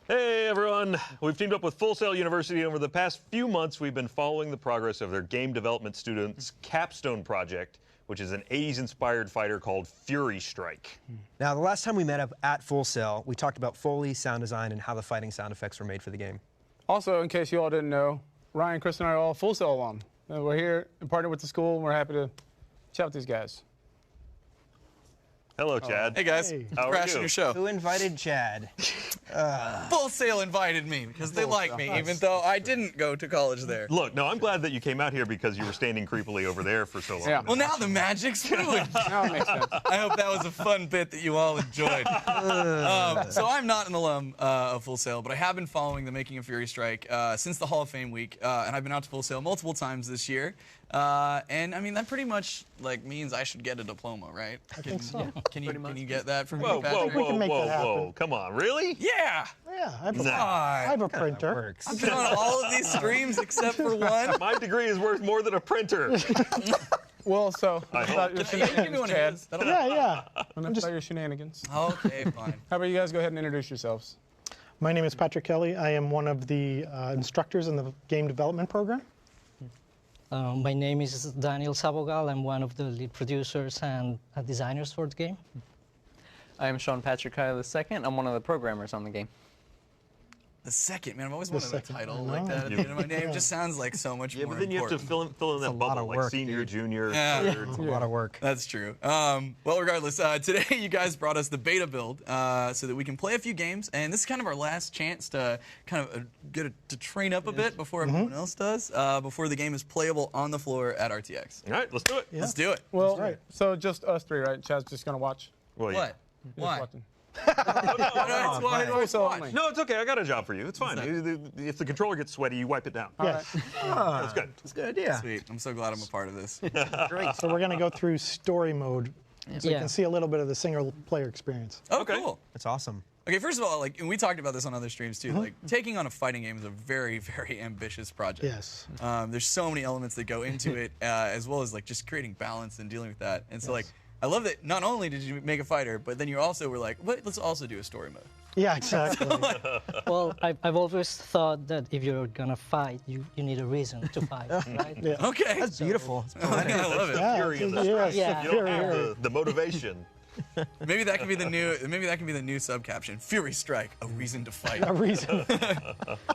Hey everyone! We've teamed up with Full Sail University. Over the past few months, we've been following the progress of their game development students' capstone project, which is an 80s-inspired fighter called Fury Strike. Now, the last time we met up at Full Sail, we talked about Foley, sound design, and how the fighting sound effects were made for the game. Also, in case you all didn't know, Ryan, Chris, and I are all Full Sail alum. And we're here and partnered with the school, and we're happy to chat with these guys. Hello, Chad. Hey guys, How are crashing you? your show. Who invited Chad? Full Sail invited me because they like me, even though I didn't go to college there. Look, no, I'm glad that you came out here because you were standing creepily over there for so long. Yeah. Well, now the magic's ruined. Now it makes sense. I hope that was a fun bit that you all enjoyed. So I'm not an alum of Full Sail, but I have been following the making of Fury Strike since the Hall of Fame week, and I've been out to Full Sail multiple times this year. And I mean that pretty much means I should get a diploma, right? I think so. Can you get that from Whoa, me, whoa, Patrick? We can whoa, make whoa, that whoa! happen. Come on, really? Yeah. Yeah, I have, Nah. I have a printer. Works. I've been on all of these streams except for one. My degree is worth more than a printer. Well, so I about hope. your Yeah, you can give me shenanigans, one of Chad. his. That'll- Yeah. Enough about your shenanigans. Okay, fine. How about you guys go ahead and introduce yourselves? My name is Patrick Kelly. I am one of the instructors in the game development program. My name is Daniel Sabogal. I'm one of the lead producers and designers for the game. I am Sean Patrick Kyle II. I'm one of the programmers on the game. The second, man, I've always wanted a second, title I like know. that at the end of my name. Just sounds like so much Yeah, more but then you have to important. fill in that a lot bubble, of like work, senior, dude. junior, Yeah. third. It's a lot of work. That's true. Well, regardless, today you guys brought us the beta build so that we can play a few games, and this is kind of our last chance to kind of to train up a bit before everyone else does, before the game is playable on the floor at RTX. All right, let's do it. Let's do it. Well, right. So just us three, right? Chad's just gonna watch. Well, yeah. What? Why? Watching. No, it's why do I So watch? only. No, it's okay. I got a job for you. It's fine. If the controller gets sweaty, you wipe it down. Yes. That's good. It's a good idea. Sweet. I'm so glad I'm a part of this. Great. So we're going to go through story mode so you Yeah. can see a little bit of the single player experience. Oh, Okay. cool. That's awesome. Okay, first of all, and we talked about this on other streams too. Taking on a fighting game is a very, very ambitious project. Yes. There's so many elements that go into it, as well as just creating balance and dealing with that. And so I love that not only did you make a fighter, but then you also were like, let's also do a story mode. Yeah, exactly. Well, I've always thought that if you're gonna fight, you need a reason to fight, right? Yeah. Okay. That's beautiful. It's poetic. I love it. Yeah, Fury in the yes, Yeah. You don't Fury. have the motivation. Maybe that can be the new. Maybe that can be the new subcaption. Fury Strike, a reason to fight. A reason.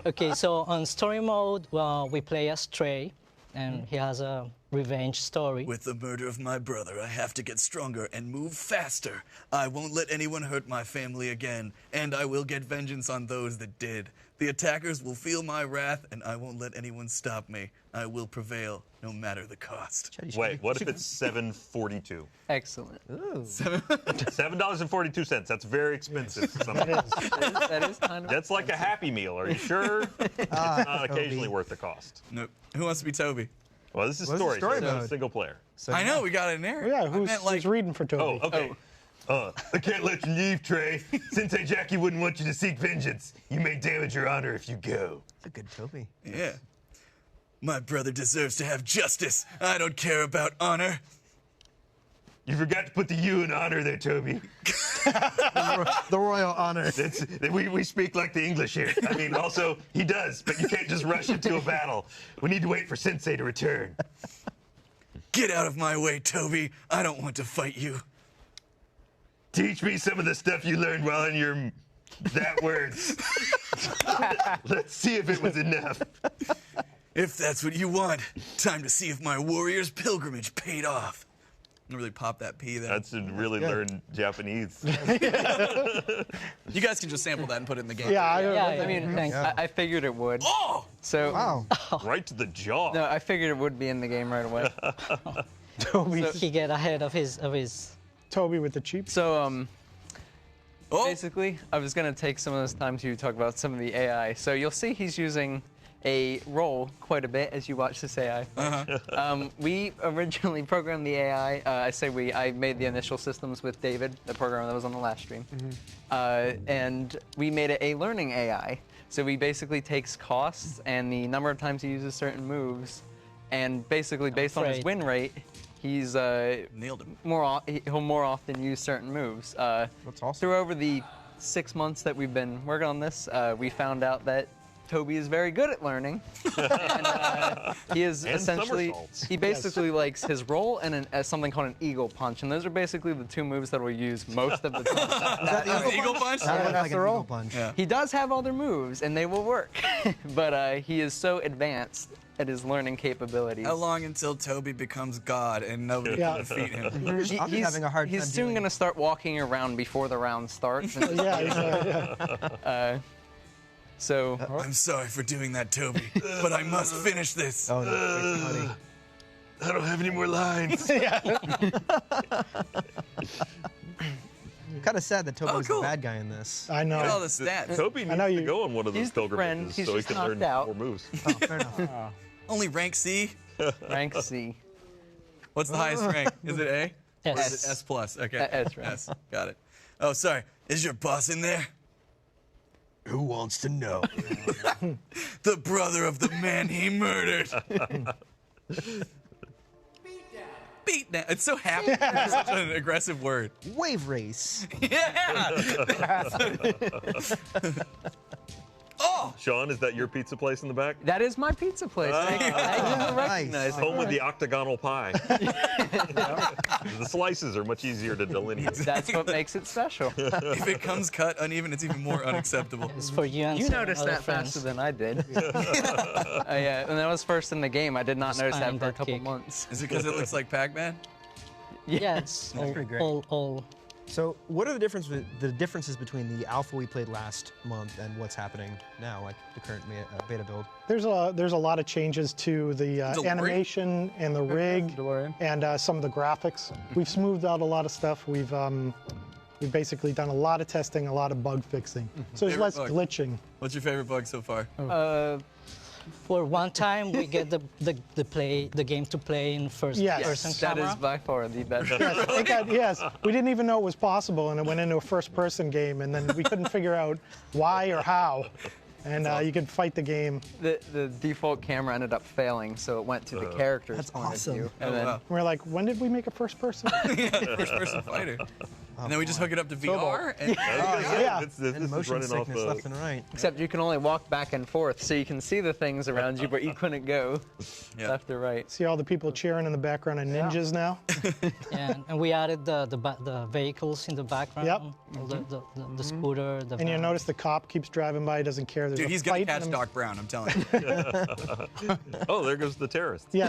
Okay, so on story mode, we play as Trey, and he has a revenge story. With the murder of my brother, I have to get stronger and move faster. I won't let anyone hurt my family again, and I will get vengeance on those that did. The attackers will feel my wrath, and I won't let anyone stop me. I will prevail, no matter the cost. Wait, what if it's $7.42? Excellent. $7.42. That's very expensive. That is kind of. That's like a Happy Meal. Are you sure? It's not occasionally worth the cost. Nope. Who wants to be Toby? Well, this is Well, this is story, story so it's mode. single player. So, I know we got it in there. Yeah, I who's, meant, who's reading for Toby? Oh, okay. I can't let you leave, Trey. Sensei Jackie wouldn't want you to seek vengeance. You may damage your honor if you go. That's a good Toby. Yeah. My brother deserves to have justice. I don't care about honor. You forgot to put the U in honor there, Toby. The royal honor. We speak like the English here. I mean, also, he does, but you can't just rush into a battle. We need to wait for Sensei to return. Get out of my way, Toby. I don't want to fight you. Teach me some of the stuff you learned while in your that words. Let's see if it was enough. If that's what you want, time to see if my warrior's pilgrimage paid off. I'm gonna really pop that P there. That's to really learn Japanese. You guys can just sample that and put it in the game. Yeah, Yeah, I mean, thanks. I figured it would. Oh! So. Wow. Right to the jaw. No, I figured it would be in the game right away. Toby, He get ahead of his Toby with the cheap. So, Oh! basically, I was going to take some of this time to talk about some of the AI. So you'll see he's using a role quite a bit as you watch this AI. We originally programmed the AI. I made the initial systems with David, the programmer that was on the last stream. And we made it a learning AI. So he basically takes costs and the number of times he uses certain moves, and basically based on his Afraid. win rate, he's Nailed him. he'll more often use certain moves. That's awesome. Through over the 6 months that we've been working on this, we found out that Toby is very good at learning. And he is And essentially, somersaults. he basically likes his roll and something called an eagle punch. And those are basically the two moves that we'll use most of the time. Eagle punch? Sounded like an roll? eagle punch. Yeah. He does have other moves, and they will work. But he is so advanced at his learning capabilities. How long until Toby becomes God and nobody Yeah. can defeat him? I'm just having a hard time He's soon dealing- going to start walking around before the round starts. And Yeah. so I'm sorry for doing that, Toby, but I must finish this. Oh, no. It's funny. I don't have any more lines. Kind of sad that Toby Oh, was cool. the bad guy in this. I know. Look at all the stats. Toby needs know to you- go on one of those He's the friend. pilgrimages He's so he just can learn knocked out. more moves. Oh, fair enough. Only rank C? rank C. What's the highest rank? Is it A? Or S. is it S plus? Okay. S rank. S. Got it. Oh, sorry. Is your boss in there? Who wants to know? The brother of the man he murdered. Beat down. It's so happy. It's such an aggressive word. Wave race. Yeah. Oh, Sean, is that your pizza place in the back? That is my pizza place. Thank you for recognizing. Home with the octagonal pie. The slices are much easier to delineate. That's what makes it special. if it comes cut uneven, it's even more unacceptable. It's for you and You some noticed other that friends. faster than I did. Yeah, when I was first in the game, I did not notice that spam for a that couple kick. months. Is it because it looks like Pac-Man? Yeah, it's pretty great. all So, what are the differences between the alpha we played last month and what's happening now, like the current beta build? There's a lot of changes to the DeLorean? animation and the rig DeLorean. and some of the graphics. We've smoothed out a lot of stuff. We've basically done a lot of testing, a lot of bug fixing. So there's Favorite less bug? glitching. What's your favorite bug so far? for one time we get the game to play in first Yes. person That camera. is by far the best. Yes, we didn't even know it was possible, and it went into a first-person game, and then we couldn't figure out why or how. And you could fight the game. The default camera ended up failing, so it went to the character's That's point awesome. of view. And Oh, then wow. We're like, when did we make a first-person? First-person fighter. And then we just hook it up to VR. And Yeah. This And is motion running off sickness left and right. except you can only walk back and forth, so you can see the things around you, but you couldn't go Yeah. left or right. See all the people cheering in the background and ninjas now? Yeah, and we added the vehicles in the background. Yep. All the scooter, the And you van. notice the cop keeps driving by, doesn't care. There's Dude, a he's gonna fight catch and- Doc Brown, I'm telling you. Oh, there goes the terrorists. Yeah,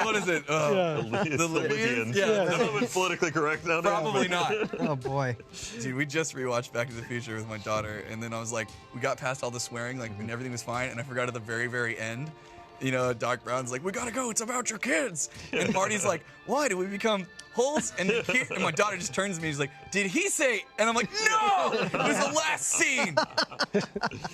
What is it? It's the Libyans? Libyans. Yeah. Some of it's politically correct now. Probably not. Oh boy. Dude, we just rewatched Back to the Future with my daughter, and then I was like, we got past all the swearing, like, and everything was fine, and I forgot at the very, very end, you know, Doc Brown's like, we gotta go, it's about your kids. And Marty's like, why do we become holes? And my daughter just turns to me, she's like, did he say? And I'm like, no! It was the last scene!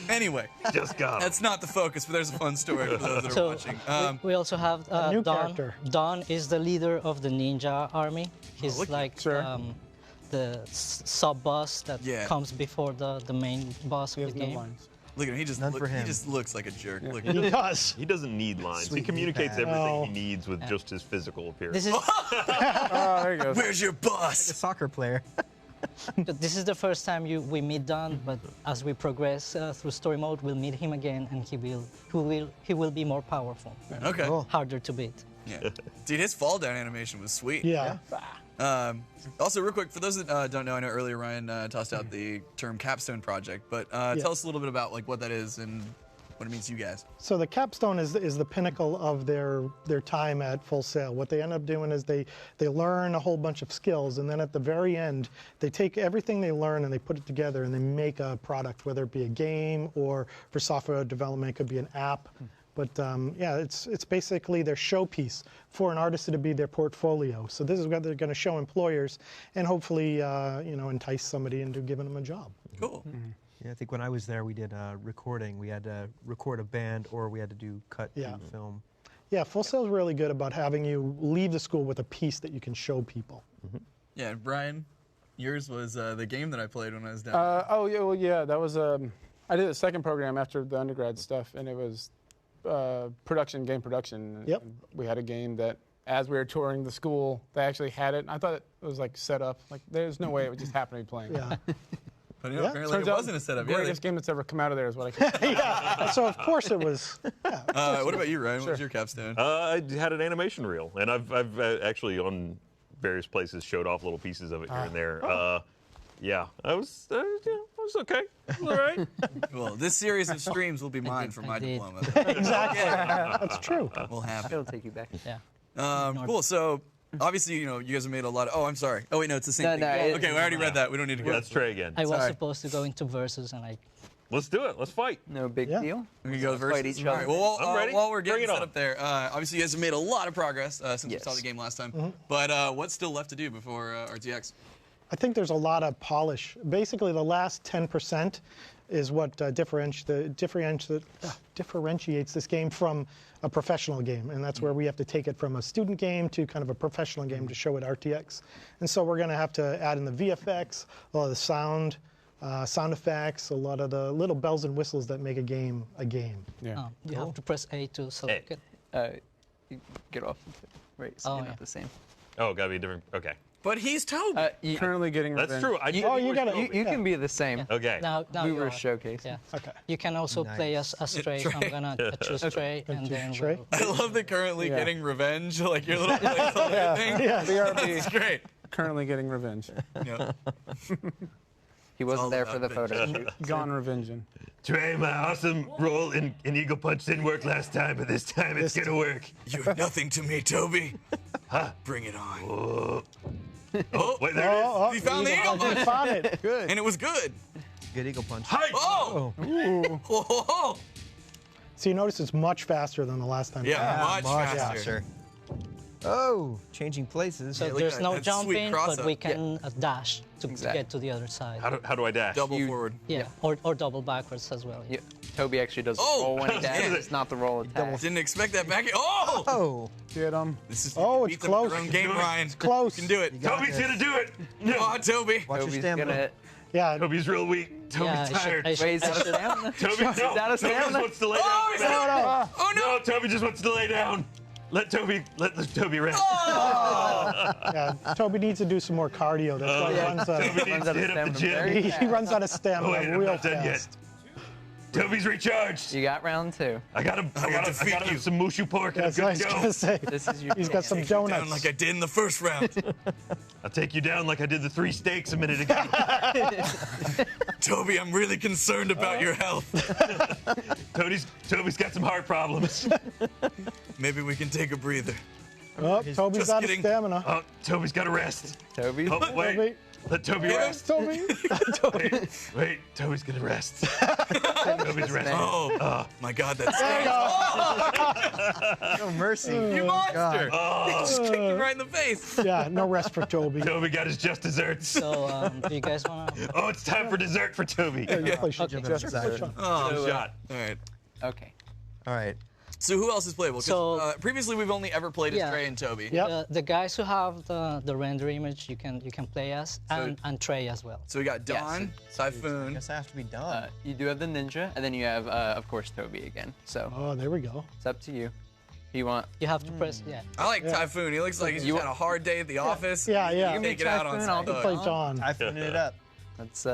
Anyway, Just got 'em. that's not the focus, but there's a fun story for those that are So watching. we also have new Don. character. Don is the leader of the ninja army. He's look- like Sure. the sub boss that Yeah. comes before the main boss He of has the no game. lines. Look at him, he just, None for he him. just looks like a jerk. Look he at him. does. He doesn't need lines. Sweet he communicates pad. everything No. he needs with just his physical appearance. This is Oh, there he goes. Where's your A boss? soccer player. this is the first time we meet Don, but as we progress through story mode, we'll meet him again, and he will be more powerful, Okay. Cool. harder to beat. Yeah. Dude, his fall down animation was sweet. Yeah. Also, real quick, for those that don't know, I know earlier Ryan tossed out the term capstone project, but tell us a little bit about like what that is and what it means to you guys. So the capstone is the pinnacle of their time at Full Sail. What they end up doing is they learn a whole bunch of skills, and then at the very end, they take everything they learn and they put it together and they make a product, whether it be a game or for software development, it could be an app. But yeah, it's basically their showpiece for an artist to be their portfolio. So this is what they're going to show employers, and hopefully, entice somebody into giving them a job. Cool. Yeah, I think when I was there, we did recording. We had to record a band, or we had to do cut Yeah. to film. Yeah, Full Sail is really good about having you leave the school with a piece that you can show people. Yeah, and Brian, yours was the game that I played when I was down. Oh yeah, well yeah, that was I did a second program after the undergrad stuff, and it was game production. Yep. And we had a game that as we were touring the school, they actually had it. And I thought it was like set up. Like there's no way it would just happen to be playing. Yeah. But you know, apparently it wasn't a setup. Yeah, Greatest game that's ever come out of there is what I can say. Yeah. So of course it was. Yeah. what about you, Ryan? What was your capstone? I had an animation reel, and I've actually on various places showed off little pieces of it here and there. Yeah, I was okay. All right. Well, this series of streams will be mine for my Indeed. diploma. Exactly. That's true. We'll have It'll take you back. Yeah. Cool. So obviously, you know, you guys have made a lot of. Oh, I'm sorry. Oh wait, no, it's the same No, thing. no, Okay, we already read that. We don't need to go. That's Trey again. I was Sorry. supposed to go into versus, and I Let's do it. Let's fight. No big Yeah. deal. We can go versus Fight each All other. right, well, I'm ready. while we're Bring getting it set on. up there, obviously you guys have made a lot of progress since we saw Yes. the game last time. But what's still left to do before RTX? I think there's a lot of polish. Basically, the last 10% is what differentiates this game from a professional game, and that's where we have to take it from a student game to kind of a professional game to show it RTX. And so we're going to have to add in the VFX, a lot of the sound effects, a lot of the little bells and whistles that make a game a game. Yeah. you have to press A to select it. You get off. Right. So Oh, you're yeah. not the same. Oh, gotta be different. Okay. But he's Toby. You, Currently getting That's revenge. true. I you, Oh, you gotta- you can be the same. Okay. Now We you were are. showcasing. Yeah. Okay. You can also play as Trey. So I'm gonna choose Trey, and then Trey? we'll- I love the currently Yeah. getting revenge, like your little placeholder thing. Yeah. BRB. That's great. Currently getting revenge. Yeah. He all wasn't there for the about photo shoot. Gone revenging. Trey, my awesome roll in Eagle Punch didn't work last time, but this time it's gonna work. You're nothing to me, Toby. Bring it on. Oh, Wait, there it is. Oh, he found the eagle punch, found it. Good. and it was good. Good eagle punch. Hi. Oh! Oh! So you notice it's much faster than the last time. Yeah, much faster. Oh, changing places. So look there's at no that sweet jumping, cross-up. but we can dash to Exactly. get to the other side. How do I dash? Double forward. Yeah, or double backwards as well. Yeah. Toby actually does the Oh, roll when he yeah. dashes. It's not the roll attack. Didn't expect that back. Oh! Oh, Get him. This is Oh, beat it's them at their close. own game, Ryan. It's close. You can do it. got Toby's this. gonna do it. Oh, Toby. watch your Toby's stamina. gonna. Yeah. Toby's real weak. Toby's Yeah, tired. I should, Wait, is that a stamina? Toby, no. out of Toby just stamina? wants to lay down. Oh, he's No, Oh, no. No, Toby just wants to lay down. Let Toby rest. yeah. Toby needs to do some more cardio. That's why he runs Toby out. needs out to of hit up the stamina gym. very He runs out of Oh, stamina wait, I'm real not done yet. fast. Toby's recharged. You got round two. I got him. I got defeat you. him some mushu pork and I'm That's what I good was to go. gonna say. This is your. He's got some Down donuts. like I did in the first round. I'll take you down like I did the 3 steaks a minute ago. Toby, I'm really concerned about your health. Toby's got some heart problems. Maybe we can take a breather. Oh, Toby's Just out kidding. of stamina. Oh, Toby's got to rest. Toby. Oh, wait. Toby. Let Toby Hit him. rest. Toby. Wait, Toby's gonna rest. Toby's resting. Oh, my God, that's No mercy. you monster. Just kicked him right in the face. Yeah, no rest for Toby. Toby got his just desserts. So do you guys wanna? Oh, it's time for dessert for Toby. You probably should Okay. give him Just a a shot. Oh, Shot. all right. Okay. All right. So who else is playable? 'Cause, So- previously we've only ever played as Yeah. Trey and Toby. Yep. The guys who have the render image, you can play as, and Trey as well. So we got Dawn, Typhoon. Guess I have to be done. You do have the ninja, and then you have, of course, Toby again. So Oh, there we go. it's up to you. You want? You have to press, yeah. I like Typhoon. He looks like he's just had a hard day at the office. Yeah, yeah. You You can can take it out on Typhoon, I'll some be Play Dawn. Dawn. I finished it up. Let's.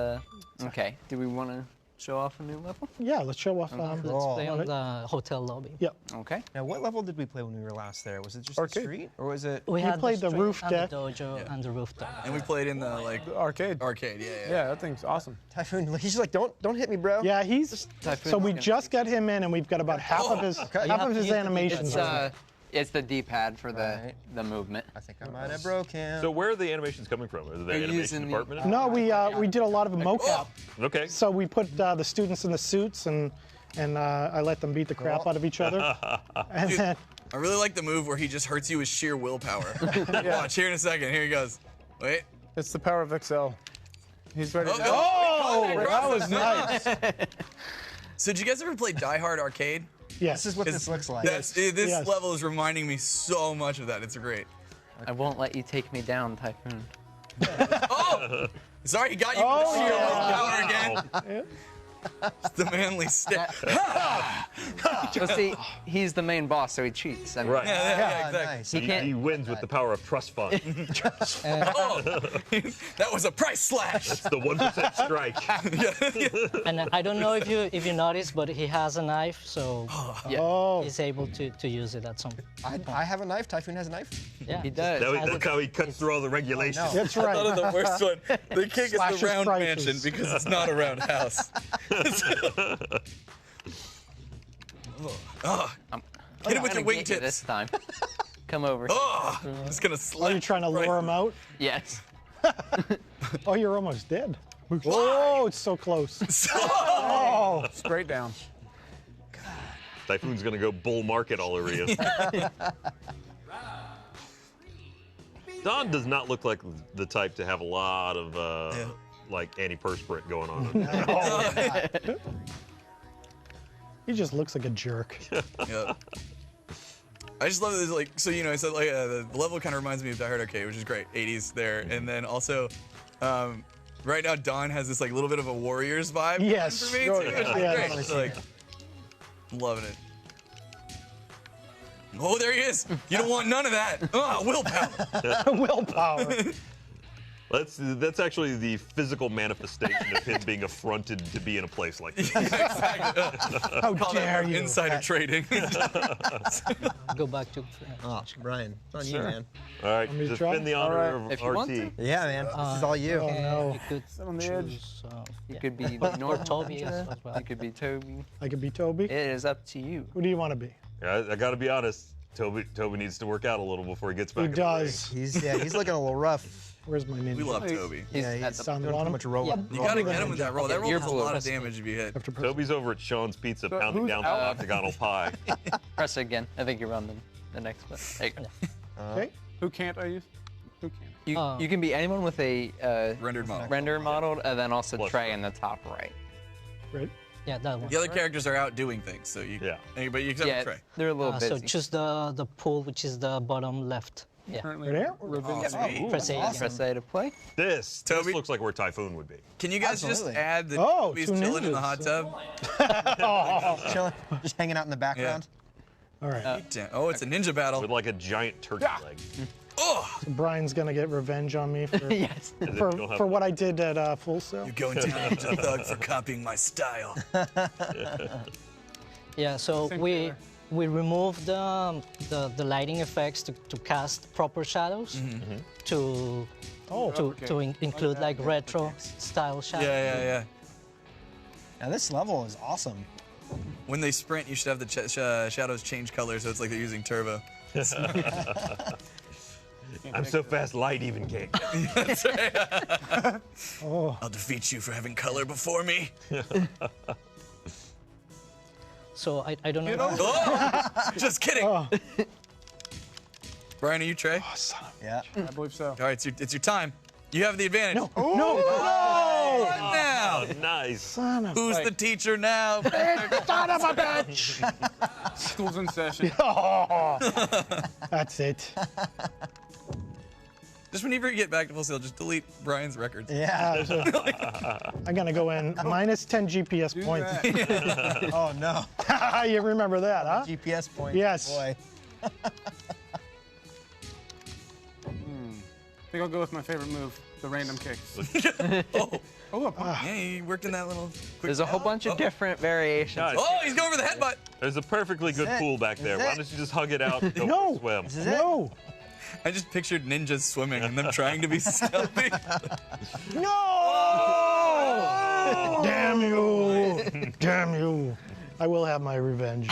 Okay. Do we want to show off a new level? Yeah, let's show off. Let's Cool. play on the hotel lobby. Yep. Okay. Now, what level did we play when we were last there? Was it just Arcade. the street, or was it? We had played the street roof and deck. the dojo and the rooftop. And we played in the like Arcade. arcade. Yeah, yeah. Yeah, that thing's awesome. Typhoon? He's just like, don't hit me, bro. Yeah, he's. Typhoon's So we gonna just got him in, and we've got about half of his animations. It's the D-pad for Right. the movement. I think I might have broke him. So where are the animations coming from? Is it the They're animation using the- department? No, we did a lot of mocap. Okay. So we put the students in the suits, and I let them beat the crap out of each other. And Dude, then I really like the move where he just hurts you with sheer willpower. Watch here in a second. Here he goes. Wait. It's the power of XL. He's ready to go. oh, that was nice. So did you guys ever play Die Hard Arcade? Yes. This is what this looks like. This Yes. level is reminding me so much of that. It's great. I won't let you take me down, Typhoon. Oh! Sorry, he got you with sheer willpower again. It's the manly step. Well, see, he's the main boss, so he cheats. I mean, Right. Yeah, exactly. Nice. He can't. He wins with the power of trust fund. Oh, that was a price slash. It's the 1% strike. And I don't know if you noticed, but he has a knife, so Oh, he's able to use it at some point. I have a knife. Typhoon has a knife. Yeah. He does. That's how he cuts through all the regulations. that's I thought of right. the worst one. The king is Slashes the round prices. mansion because it's not a round house. Oh, hit him with your I'm gonna get you wingtips. this time. Come over. Oh, it's gonna slap. Are you trying to lure him out? Yes. Oh, you're almost dead. Oh, it's so close. Oh, straight down. Typhoon's gonna go bull market all over you. Don does not look like the type to have a lot of like antiperspirant going on. He just looks like a jerk. Yep. I just love this, like, so, you know, I said, like, the level kind of reminds me of Die Hard Arcade, which is great, 80s there. And then also, right now, Don has this, like, little bit of a Warriors vibe Yes. for me, too, Oh, which is yeah. great. Totally So, like, loving it. Oh, there he is. You don't want none of that. Oh, willpower. Willpower. That's actually the physical manifestation of him being affronted to be in a place like this. How Call dare that you? insider trading. Go back to. Oh, Brian, it's on you, man. All right, Want me to just try? spin the honor All of right. If you want RT. to. Yeah, man. This is all you. Oh, no. You could on the edge. choose, You yeah. could be Or Norton. Toby as well. You could be Toby. I could be Toby. It is up to you. Who do you want to be? I got to be honest. Toby needs to work out a little before he gets back. He in the ring. does. He's looking a little rough. Where's my ninja? We love Toby. He's Yeah, at he's the Sound doing on too him? much rolling. You gotta get him with that roll. That roll You're does a below. lot of damage if you hit. Have to press- Toby's over at Sean's Pizza, So pounding who's down the out? octagonal pie. press it again. I think you're on the next one. There you go. Okay. Who can't I use? Who can't? You can be anyone with a Rendered model. render modeled, and then also Plus Trey right. in the top right. Right. Yeah, that one. The other characters are out doing things, so you. Yeah. Anybody except Yeah, Trey. they're a little So busy. choose the pool, which is the bottom left. Yeah. Currently, Right here? Revenge. sweet. Press A again. Press A to play. This Toby? looks like where Typhoon would be. Can you guys Absolutely. just add the Oh, Toby's two chilling in the ninjas. hot tub? Chilling, just hanging out in the background. All right. Oh, it's a ninja battle. With like a giant turkey leg. Oh, Brian's gonna get revenge on me for Yes. As if for, you don't have- for what I did at Full Sail. you're going to Ninja Thug for copying my style. Yeah, so Same we color. we removed the lighting effects to cast proper shadows to Oh, include like retro style shadows. Yeah. Now this level is awesome. When they sprint, you should have the shadows change color, so it's like they're using turbo. I'm so fast, light even can't. I'll defeat you for having color before me. So I don't know. Oh, just kidding. Oh. Brian, are you Trey? Yeah. I believe so. All right, it's your time. You have the advantage. No. What now? Oh, nice. Son of Who's the teacher now? son of a bitch! School's in session. Oh, that's it. Just whenever you get back to Full Sail, just delete Brian's records. Yeah. I'm gonna go in minus 10 GPS Do points. that. Oh no. You remember that, huh? GPS point. Yes. Boy. I think I'll go with my favorite move, the random kicks. Oh, Oh, yeah, you worked in that little quick. There's a whole bunch of different variations. Guys, Oh, he's going for the headbutt. there's a perfectly good This is it. pool back there. This is Why it. don't you just hug it out and go No. for a swim? This is it. No. I just pictured ninjas swimming and them trying to be stealthy. No! Damn you! Damn you! I will have my revenge.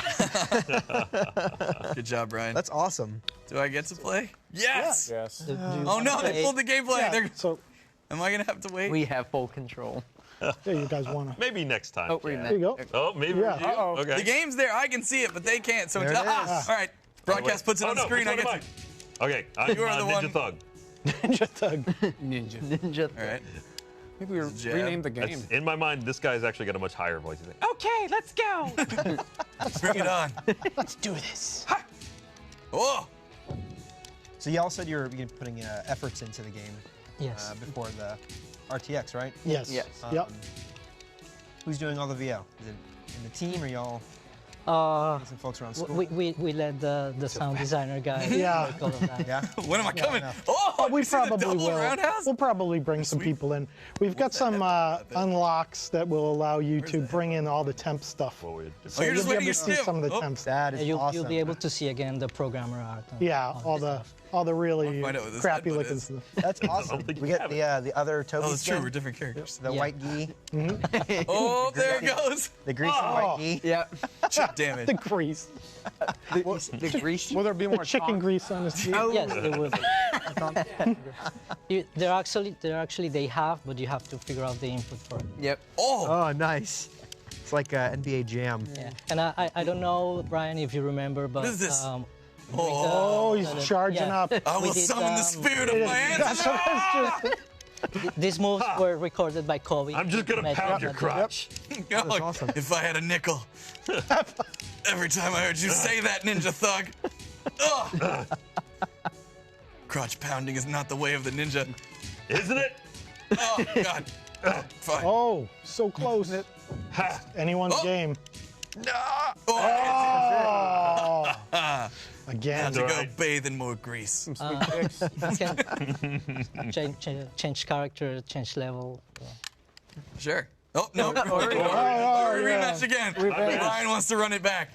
Good job, Brian. That's awesome. Do I get to play? Yes. yes. Oh no, they pulled the gameplay. They're- So, Am I gonna have to wait? We have full control. yeah, you guys wanna? Maybe next time. Oh, wait a Chad. There you minute. go. Oh, maybe Yeah. review? Uh-oh. Okay. The game's there. I can see it, but they can't. So There it's it all right. Broadcast puts it Oh, on the no, screen. I which get one to. am I? Okay, I'm You are the Ninja one- Thug. Ninja Thug. Ninja. Ninja. All right. Maybe we Jab. renamed the game. That's, in my mind, this guy's actually got a much higher voice. He's like, okay, let's go. Bring it on. Let's do this. Oh. So y'all said you're putting efforts into the game Yes. before the RTX, right? Yes. Yes. Yep. Who's doing all the VO? Is it in the team or y'all? Some folks around school. We let the sound designer guy Yeah. make all of that. Yeah. When am I coming? no. Oh, But we you see the probably double will. roundhouse? We'll probably bring some people in. We've got some unlocks that will allow you to bring in all the temp stuff. Well, So you're just you'll letting be able to it see snip. some of the Oh. temps. That is You'll awesome. be able to see again the programmer art. and Yeah, all this stuff. all the really find out what this crappy headbutt looking is. stuff. That's awesome. think We you get have the other Toby Oh, it's true. skin, We're different characters. the Yeah. white gi, Oh, there it goes. the greasy white gi. Yeah. Chip damage. The grease. The grease. Will there be The more chicken talk? grease on his feet. Yes, they will. They're actually they have, but you have to figure out the input for it. Yep. Oh, Oh, nice. It's like NBA Jam. Yeah. And I don't know, Brian, if you remember, but is this? Oh, he's charging up. I will we did, summon the spirit of my That's ancestors. what I was just. These moves were recorded by Kobe. I'm just gonna Made pound your that- crotch. Oh, awesome. If I had a nickel, every time I heard you say that, ninja thug. Ugh. Crotch pounding is not the way of the ninja. Isn't it? Oh, God. Fine. Oh, so close. Ha. Anyone's Oh. game. Oh, Oh. Again. to go Alright. bathe in more grease. Some sweet dicks. Can change character, change level. Sure. Oh, no. Rematch again. Ryan wants to run it back.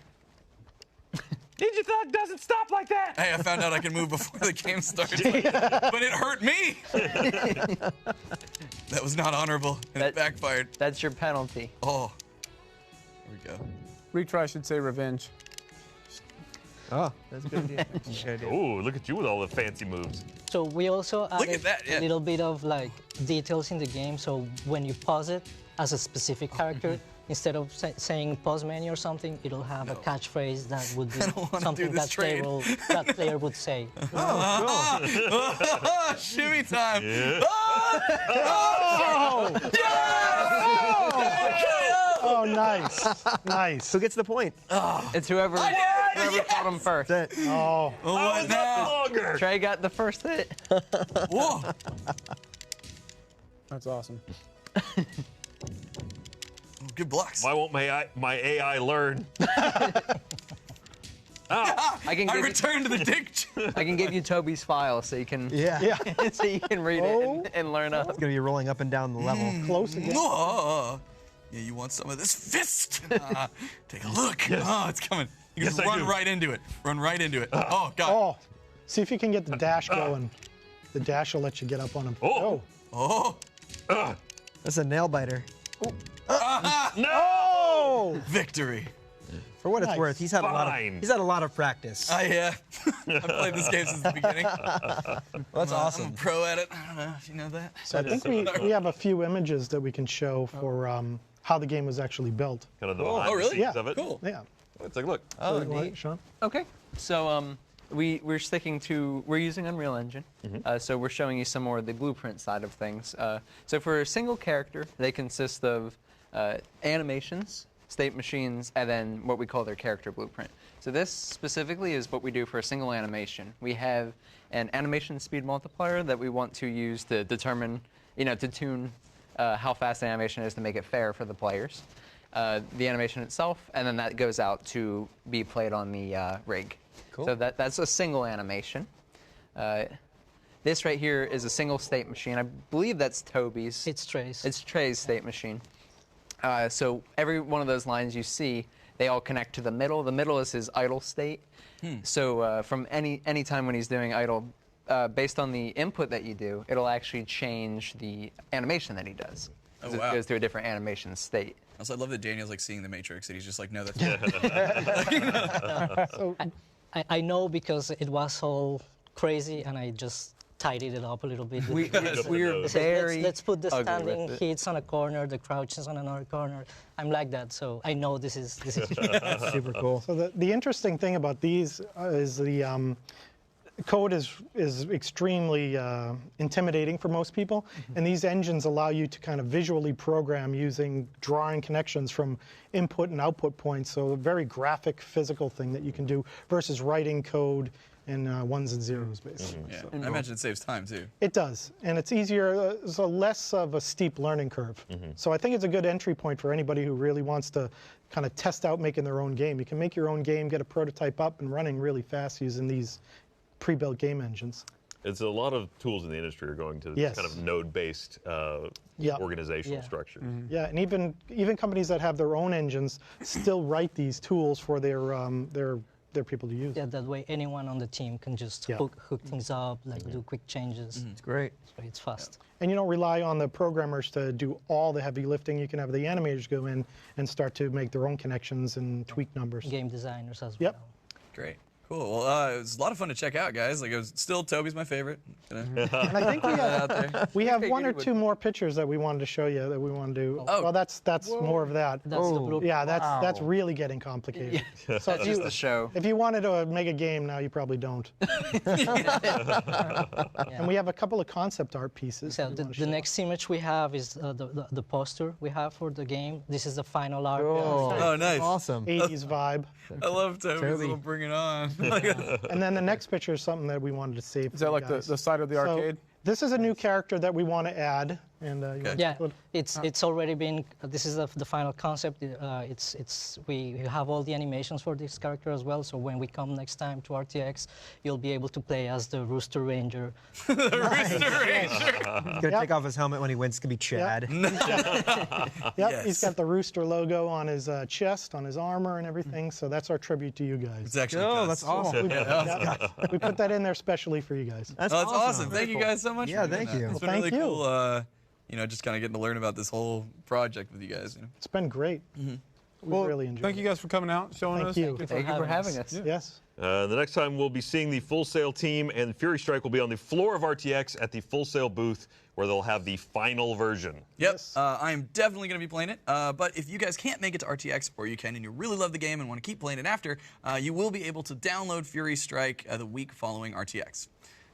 Ninja Thug doesn't stop like that. Hey, I found out I can move before the game starts, but it hurt me. That was not honorable, and it That- backfired. That's your penalty. Oh, here we go. Retry should say revenge. Oh, that's a good idea. That's a good idea. Ooh, look at you with all the fancy moves. So we also Look added at that, yeah. a little bit of like details in the game. So when you pause it as a specific character, instead of saying pause menu or something, it'll have a catchphrase that would be don't wanna something do this that player would say. Shimmy time. Oh, nice. Nice. Who gets the point? It's whoever caught him first. That's it. Oh, What now? Longer. Trey got the first hit. Whoa. That's awesome. Good blocks. Why won't my AI learn? I can I give you, returned to the dick. I can give you Toby's file so you can Yeah. so you can read it and learn up. It's gonna be rolling up and down the level. close again. Yeah, you want some of this fist? Take a look. Oh, it's coming. You Yes, can I run do. right into it. Run right into it. Oh, God. Oh, see if you can get the dash going. The dash will let you get up on him. Oh. Oh. That's a nail biter. Oh! Victory. For what it's Nice. worth, he's had Fine. a lot of practice. I've played this game since the beginning. Well, that's I'm awesome. a pro at it. I don't know if you know that. So I think we have a few images that we can show for how the game was actually built. Kind of the behind the really? scenes Yeah, of it. Cool. Yeah. Let's take a look. Oh, You want it, neat. Sean? Okay. So we're using Unreal Engine. So we're showing you some more of the blueprint side of things. So for a single character, they consist of animations, state machines, and then what we call their character blueprint. So this specifically is what we do for a single animation. We have an animation speed multiplier that we want to use to determine, to tune how fast the animation is to make it fair for the players. The animation itself, and then that goes out to be played on the rig. Cool. So that's a single animation. This right here is a single state machine. I believe that's Toby's. It's Trey's. It's Trey's state machine. So every one of those lines you see, they all connect to the middle. The middle is his idle state. So from any time when he's doing idle, based on the input that you do, it'll actually change the animation that he does. Oh, 'Cause wow. It goes through a different animation state. Also, I love that Daniel's like seeing the Matrix, and he's just like, no, that's So, I know because it was all crazy and I just tidied it up a little bit. We're Let's- very let's put the ugly standing with it. hits on a corner, the crouches on another corner. I'm like that, so I know this is That's super cool. so the interesting thing about these is the code is extremely intimidating for most people, and these engines allow you to kind of visually program using drawing connections from input and output points. So a very graphic, physical thing that you can do versus writing code in ones and zeros, basically. Yeah. So. I imagine it saves time too. It does, and it's easier, so less of a steep learning curve. So I think it's a good entry point for anybody who really wants to kind of test out making their own game. You can make your own game, get a prototype up and running really fast using these pre-built game engines. It's a lot of tools in the industry are going to this Yes. kind of node-based Yeah. organizational Yeah. structure. Yeah, and even companies that have their own engines still write these tools for their people to use. Yeah, that way anyone on the team can just Yeah. hook things up, like do quick changes. It's great. So it's fast. And you don't rely on the programmers to do all the heavy lifting. You can have the animators go in and start to make their own connections and tweak numbers. Game designers as Yep. well. Great. Cool. Well, it was a lot of fun to check out, guys. Like, it was still Toby's my favorite. And I think we have one or two more pictures that we wanted to show you that we want to do. Oh. Well, that's more of that. That's the blue. Yeah, that's really getting complicated. So That's just the show. if you wanted to make a game now, you probably don't. And we have a couple of concept art pieces. So we the, wanna the show. next image we have is the poster we have for the game. This is the final art. Oh, nice. Awesome. 80s vibe. I love Toby's Toby. little Bring It On. And then the next picture is something that we wanted to save. Is that like the side of the So, arcade? This is a new character that we want to add. And you wanna Yeah, take a look? it's already been. This is the final concept. We have all the animations for this character as well. So when we come next time to RTX, you'll be able to play as the Rooster Ranger. He's gonna take off his helmet when he wins. It's gonna be Chad. Yep, Yes. he's got the Rooster logo on his chest, on his armor, and everything. So that's our tribute to you guys. It's actually Oh, cuts. that's awesome. Yeah, we put that in there specially for you guys. That's Oh, that's awesome. Thank you Very guys so much. Yeah, for doing thank that. you. It's Well, been really thank you. cool. Just kind of getting to learn about this whole project with you guys. It's been great. We really enjoyed Thank it. you guys for coming out, showing Thank us. you. Thank you for having us. Yes. The next time we'll be seeing the Full Sail team and Fury Strike will be on the floor of RTX at the Full Sail booth where they'll have the final version. Yep, Yes. I am definitely going to be playing it. But if you guys can't make it to RTX, or you can and you really love the game and want to keep playing it after, you will be able to download Fury Strike the week following RTX.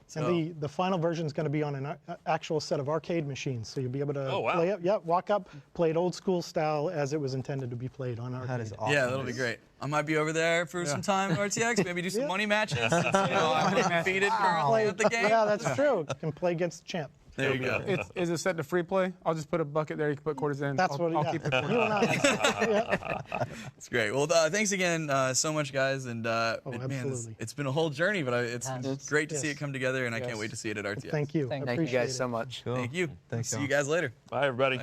So, And the final version is going to be on an actual set of arcade machines, so you'll be able to Oh, wow. play it. Yeah, walk up, play it old school style as it was intended to be played on arcade. That is awesome. yeah, that'll be great. I might be over there for some time at RTX, maybe do some money matches. Since, I'm undefeated currently at the game. Yeah, that's true. You can play against the champ. There you go. Is it set to free play? I'll just put a bucket there. You can put quarters in. That's I'll what. keep the Yeah. quarters. You and I. It's great. Well, thanks again so much, guys. And man, absolutely. it's been a whole journey, but it's great to see Yes. it come together, and I can't wait to see it at RTX. Thank you. Thank I you Thank you appreciate guys it. so much. Thank you. Thanks, See y'all. you guys later. Bye, everybody.